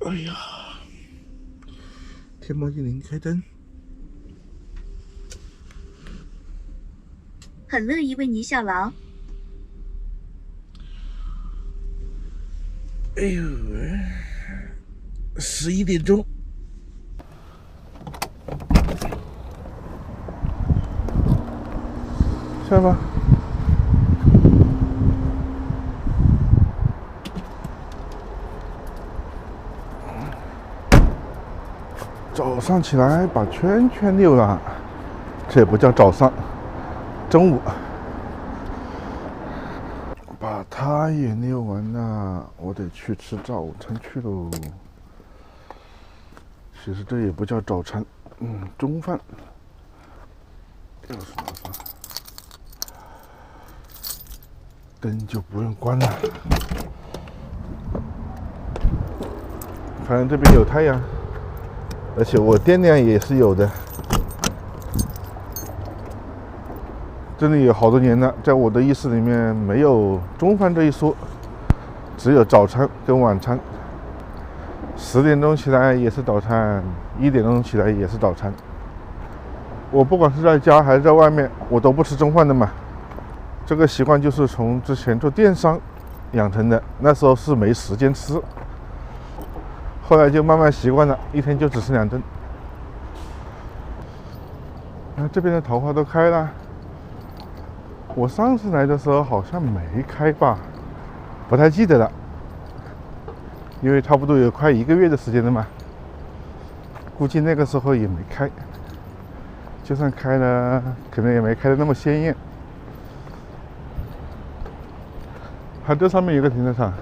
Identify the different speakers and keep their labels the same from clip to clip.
Speaker 1: 哎呀，天猫精灵开灯。
Speaker 2: 很乐意为您效劳。
Speaker 1: 哎呦，11点钟。下吧。早上起来把圈圈溜了，这也不叫早上，中午把它也溜完了，我得去吃早餐去喽。其实这也不叫早餐，中饭。又是麻烦，灯就不用关了，反正这边有太阳。而且我电量也是有的，这里有好多年了，在我的意识里面没有中饭这一说，只有早餐跟晚餐。10点钟起来也是早餐，1点钟起来也是早餐。我不管是在家还是在外面，我都不吃中饭的嘛。这个习惯就是从之前做电商养成的，那时候是没时间吃。后来就慢慢习惯了，一天就只吃2顿。这边的桃花都开了，我上次来的时候好像没开吧，不太记得了，因为差不多有快1个月的时间了嘛，估计那个时候也没开，就算开了，可能也没开的那么鲜艳。它这上面有个停车场。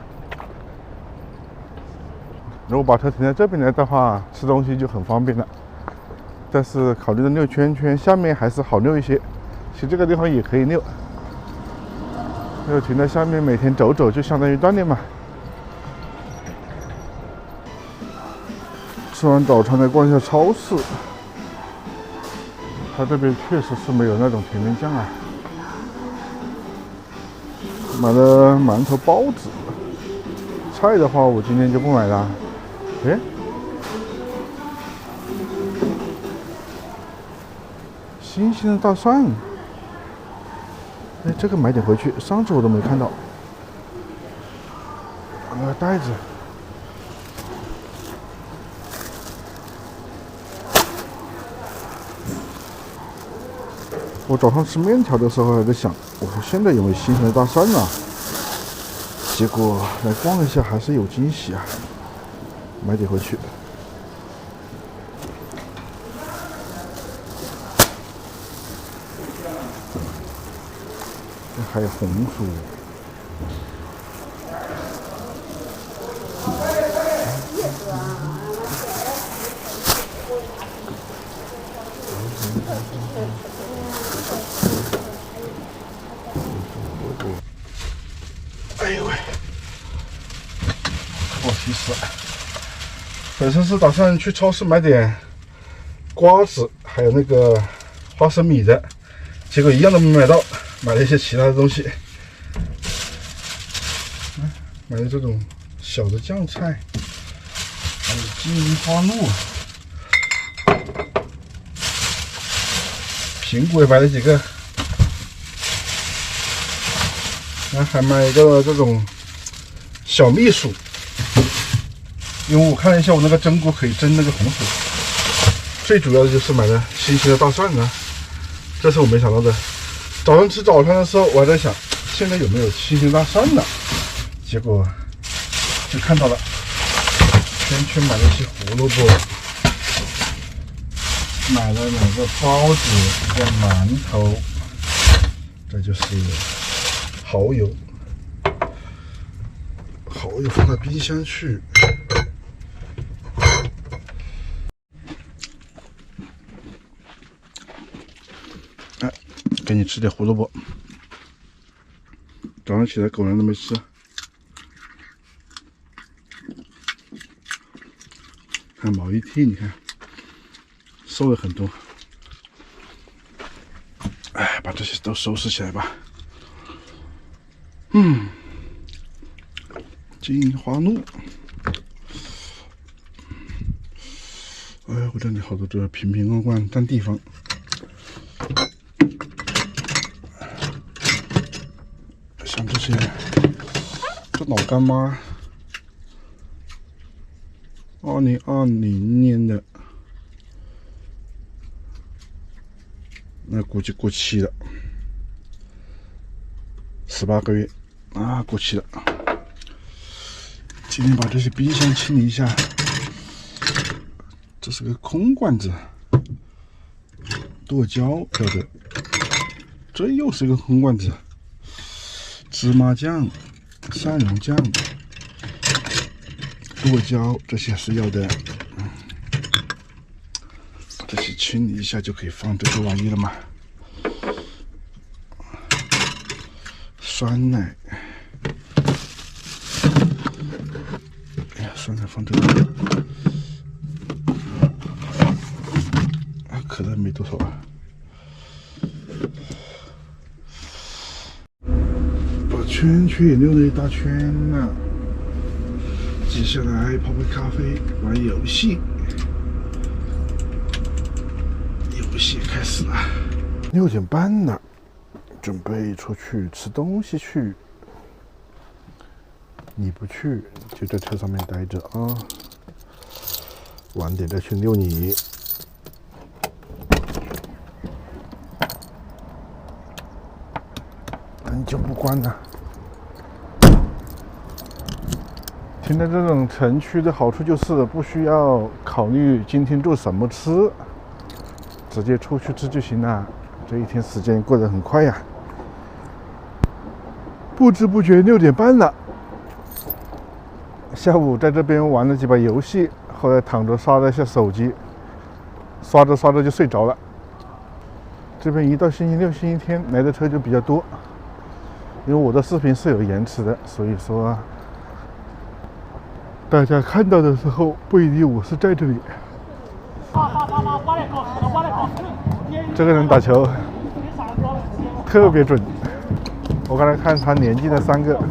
Speaker 1: 如果把车停在这边来的话，吃东西就很方便了。但是考虑到溜圈圈，下面还是好溜一些。其实这个地方也可以溜，就停在下面，每天走走就相当于锻炼嘛。吃完早餐再逛一下超市，它这边确实是没有那种甜面酱啊。买了馒头、包子。菜的话，我今天就不买了。哎，新鲜的大蒜，哎，这个买点回去，上次我都没看到。那个袋子，我早上吃面条的时候还在想，我说现在有没有新鲜的大蒜啊？结果来逛一下还是有惊喜啊，买点回去。还有红薯，哎呦喂！我其实本身是打算去超市买点瓜子，还有那个花生米的，结果一样都没买到，买了一些其他的东西。买了这种小的酱菜，还有金银花露，苹果也买了几个，还买一个这种小蜜薯，因为我看了一下我那个蒸锅可以蒸那个红薯。最主要的就是买了新鲜的大蒜啊，这是我没想到的。早上吃早餐的时候，我还在想现在有没有新鲜大蒜呢？结果就看到了，圈买了一些胡萝卜，买了2个包子，1个馒头，这就是蚝油，蚝油放到冰箱去。哎，给你吃点胡萝卜，早上起来狗粮都没吃。看毛衣 T， 你看瘦了很多。哎，把这些都收拾起来吧。金银花露，哎，我这里好多这瓶瓶罐罐占地方。像这些，这老干妈，2020年的，那估计过期了，18个月啊，过期了。今天把这些冰箱清理一下。这是个空罐子，剁椒调的，这又是一个空罐子，芝麻酱、蒜蓉酱、剁椒这些是要的，把这些清理一下就可以放这个玩意了嘛。酸奶，哎呀，酸奶放这里。可能没多少吧。把圈圈也溜了一大圈了。接下来泡杯咖啡，玩游戏。游戏开始了。6点半了，准备出去吃东西去。你不去，就在车上面待着啊。晚点再去遛你。门就不关了。现在这种城区的好处就是不需要考虑今天做什么吃，直接出去吃就行了。这一天时间过得很快呀，不知不觉6点半了。下午在这边玩了几把游戏，后来躺着刷了一下手机，刷着刷着就睡着了。这边一到星期六、星期天来的车就比较多。因为我的视频是有延迟的，所以说大家看到的时候不一定我是在这里。这个人打球特别准，我刚才看他连进了3个。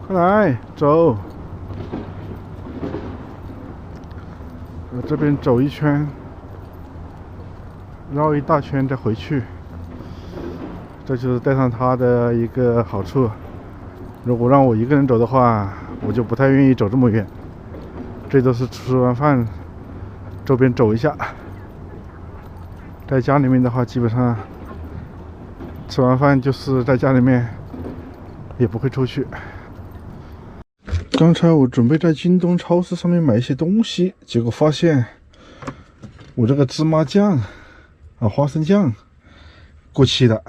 Speaker 1: 快来走！这边走一圈，绕一大圈再回去。这就是带上它的一个好处。如果让我一个人走的话，我就不太愿意走这么远，最多是吃完饭周边走一下。在家里面的话，基本上吃完饭就是在家里面，也不会出去。刚才我准备在京东超市上面买一些东西，结果发现我这个芝麻酱花生酱过期了，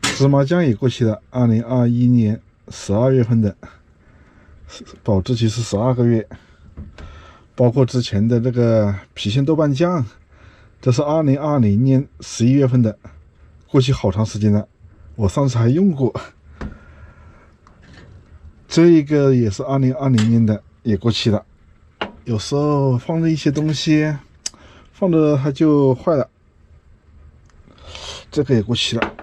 Speaker 1: 芝麻酱也过期了，2021年12月份的，保质期是12个月。包括之前的这个郫县豆瓣酱，这是2020年11月份的，过期好长时间了，我上次还用过。这个也是2020年的，也过期了。有时候放着一些东西，放着它就坏了。这个也过期了，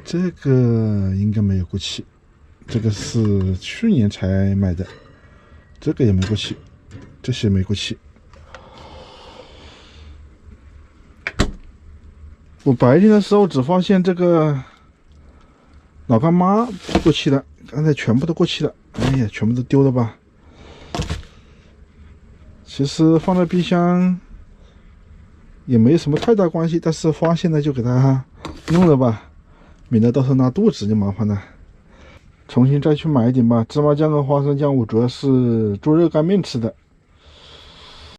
Speaker 1: 这个应该没有过期，这个是去年才买的，这个也没过期，这些没过期。我白天的时候只发现这个老干妈过期了，刚才全部都过期了，哎呀，全部都丢了吧。其实放在冰箱也没什么太大关系，但是发现了就给它用了吧，免得到时候拉肚子就麻烦了。重新再去买一点吧。芝麻酱和花生酱我主要是做热干面吃的，